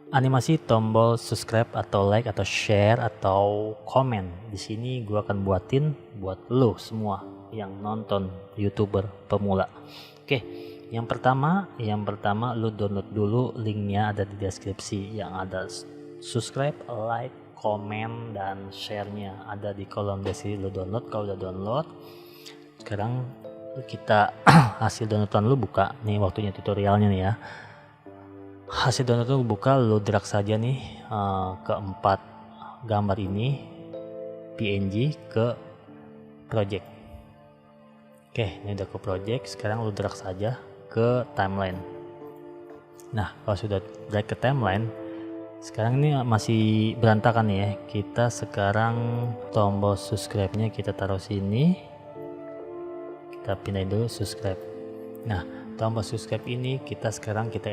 Animasi tombol subscribe atau like atau share atau komen di sini gua akan buatin buat lo semua yang nonton YouTuber pemula. Oke, yang pertama lo download dulu, linknya ada di deskripsi, yang ada subscribe, like, komen dan share-nya ada di kolom deskripsi. Lo download. Kalau udah download, sekarang kita hasil downloadan lu buka nih, waktunya tutorialnya nih ya. Hasil download itu buka, lo drag saja nih keempat gambar ini PNG ke project. Oke, ini udah ke project. Sekarang lo drag saja ke timeline. Nah, kalau sudah drag ke timeline, sekarang ini masih berantakan ya. Kita sekarang tombol subscribe-nya kita taruh sini, kita pindahin dulu subscribe. Nah, tombol subscribe ini kita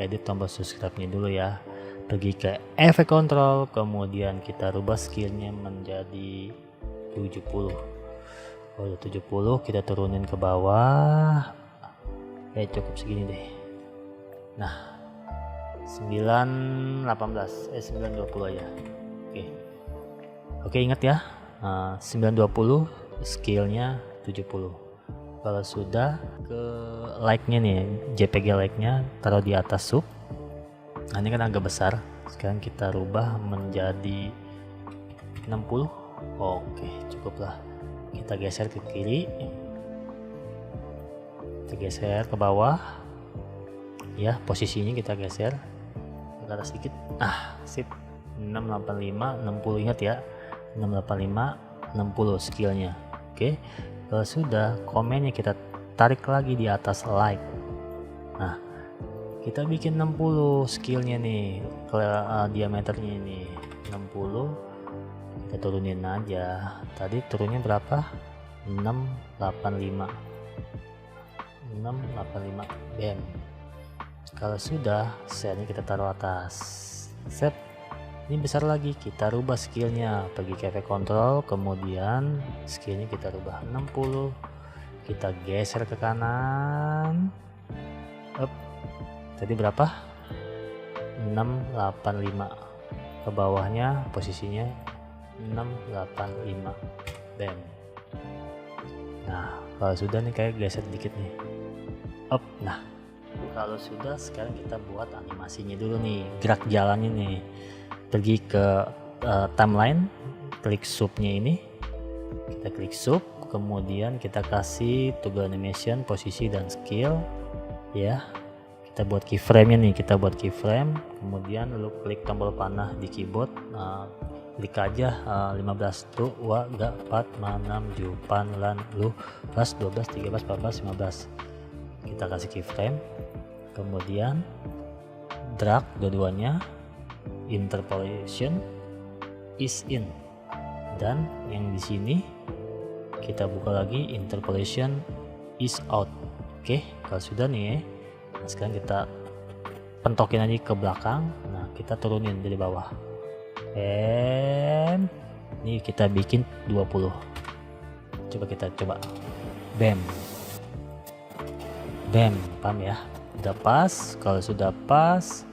edit tombol subscribe-nya dulu ya. Pergi ke efek control, kemudian kita rubah skillnya menjadi 70. Kalau 70 kita turunin ke bawah. Cukup segini deh. Nah, 920 aja. Oke, ingat ya. 920 skillnya 70. Kalau sudah, ke like-nya nih, JPG like-nya taruh di atas sub. Nah, ini kan agak besar. Sekarang kita rubah menjadi 60. Oke, cukuplah. Kita geser ke kiri, kita geser ke bawah ya, posisinya kita geser ke atas sedikit. Sip. 685 60, ingat ya, 685 60 skillnya. Oke, kalau sudah, komennya kita tarik lagi di atas like. Nah, kita bikin 60 skillnya nih, diameternya ini 60. Kita turunin aja. Tadi turunnya berapa? 685. Bam. Kalau sudah, setnya kita taruh atas. Set. Ini besar lagi, kita rubah skillnya, pergi ke efek control, kemudian skillnya kita rubah 60, kita geser ke kanan. Tadi berapa? 685. Ke bawahnya posisinya 685. Bam. Nah, kalau sudah nih, kayak geser dikit nih. Nah, kalau sudah, sekarang kita buat animasinya dulu nih, gerak jalannya nih. Pergi ke timeline, klik subnya ini, kita klik sub, kemudian kita kasih toggle animation, posisi dan skill ya. Kita buat keyframe-nya nih, kemudian lu klik tombol panah di keyboard, klik aja 15 tuh 2 4 6 7 8 10 12 13 14 15. Kita kasih keyframe, kemudian drag dua-duanya, interpolation is in, dan yang di sini kita buka lagi interpolation is out. Oke, kalau sudah nih, sekarang kita pentokin aja ke belakang. Nah, kita turunin dari bawah, and ini kita bikin 20. Kita coba bam, paham ya? Udah pas. Kalau sudah pas,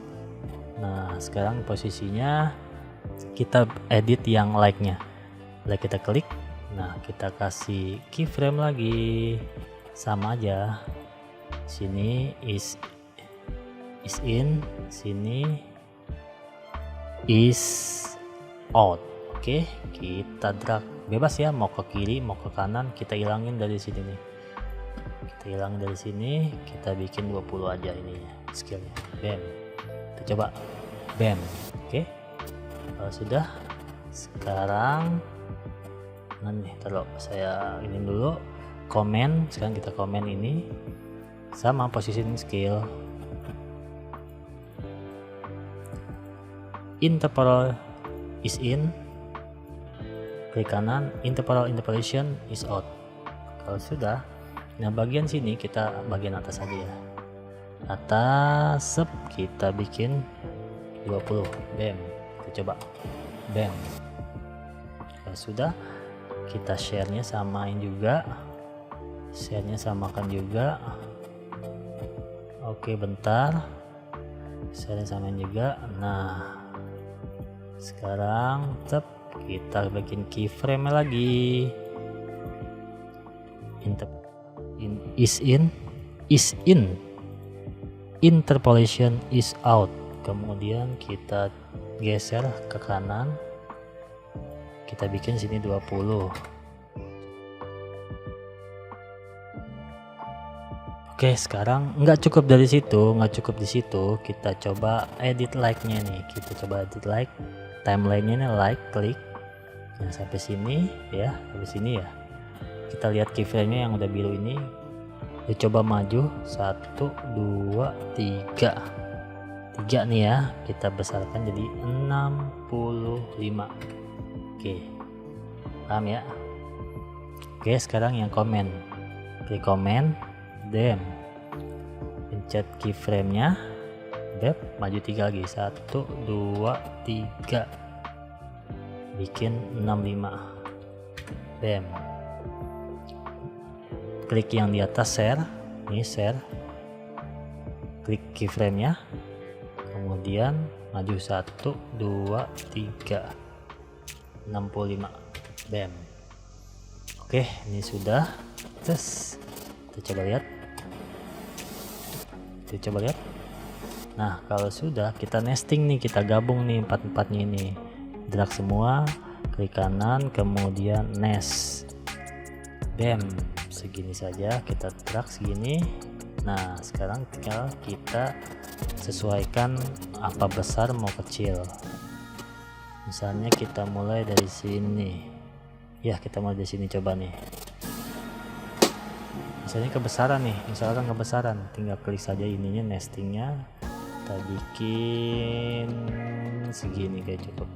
nah sekarang posisinya kita edit yang like-nya. Like kita klik, nah kita kasih keyframe lagi, sama aja. Sini is in, sini is out. Oke, kita drag bebas ya, mau ke kiri mau ke kanan, kita hilangin dari sini nih. Kita bikin 20 aja ini skillnya. Bam. Kita coba bam. Oke, kalau sudah, sekarang nih, taruh saya ini dulu, komen. Sekarang kita komen ini sama positioning skill, interpolation is in, klik kanan, interpolation is out. Kalau sudah, nah bagian sini kita bagian atas aja ya, atas kita bikin 20. Bam. Kita coba bam. Kalau sudah, kita share-nya samakan juga. Oke, bentar, Saya samain juga. Nah sekarang kita bikin keyframe lagi. Is in, interpolation is out. Kemudian kita geser ke kanan, kita bikin sini 20. Oke, sekarang nggak cukup di situ, kita coba edit like-nya nih. Kita coba edit like, timeline-nya nih, like, klik. Nah, sampai sini ya, Kita lihat keyframe-nya yang udah biru ini. Kita coba maju 1, 2, 3 nih ya, kita besarkan jadi 65. Oke, paham ya? Oke, sekarang yang komen, klik komen, then pencet keyframe-nya, maju 3 lagi, 1, 2, 3, bikin 65. Klik yang di atas share, ini share, klik keyframe-nya, kemudian maju 1, 2, 3, 65. Oke, ini sudah. Terus kita coba lihat. Nah, kalau sudah, kita nesting nih, kita gabung nih 4-4-nya ini, drag semua, klik kanan, kemudian nest. Segini saja, kita drag segini. Nah, sekarang tinggal kita sesuaikan apa besar mau kecil. Misalnya kita mulai dari sini. Ya, kita mulai dari sini, coba nih. Misalnya kebesaran, tinggal klik saja ininya, nestingnya. Kita bikin segini kayak cukup.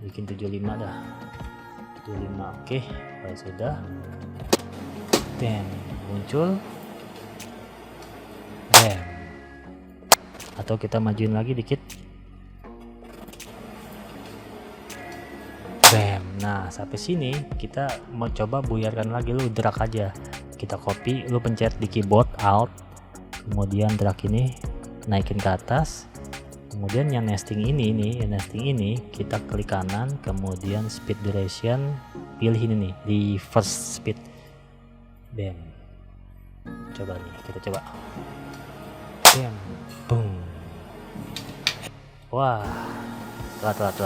Bikin 75 dah. 75. Oke, kalau sudah. Muncul. Atau kita majuin lagi dikit. Nah, sampai sini kita mau coba buyarkan lagi, lu drag aja. Kita copy, lu pencet di keyboard alt, kemudian drag ini naikin ke atas. Kemudian yang nesting ini kita klik kanan, kemudian speed duration, pilih ini nih, di first speed. Coba nih, kita coba. Boom. Wah, telat.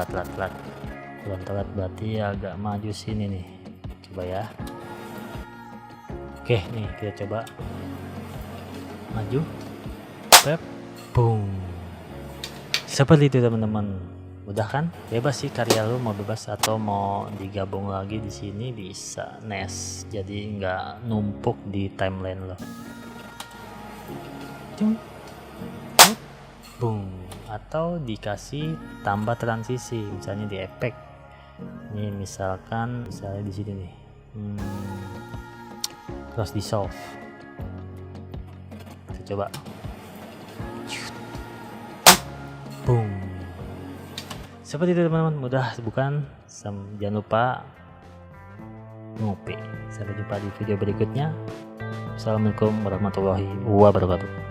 Belum telat, berarti agak maju sini nih. Coba ya. Oke, nih kita coba maju. Boom. Seperti itu teman-teman. Mudah kan? Bebas sih, karya lu mau bebas atau mau digabung lagi di sini bisa nest. Jadi nggak numpuk di timeline lo. Boom. Atau dikasih tambah transisi, misalnya di efek. Ini misalnya di sini nih. Cross dissolve. Kita coba. Boom. Seperti itu teman-teman, mudah bukan? Jangan lupa ngopi. Sampai jumpa di video berikutnya. Assalamualaikum warahmatullahi wabarakatuh.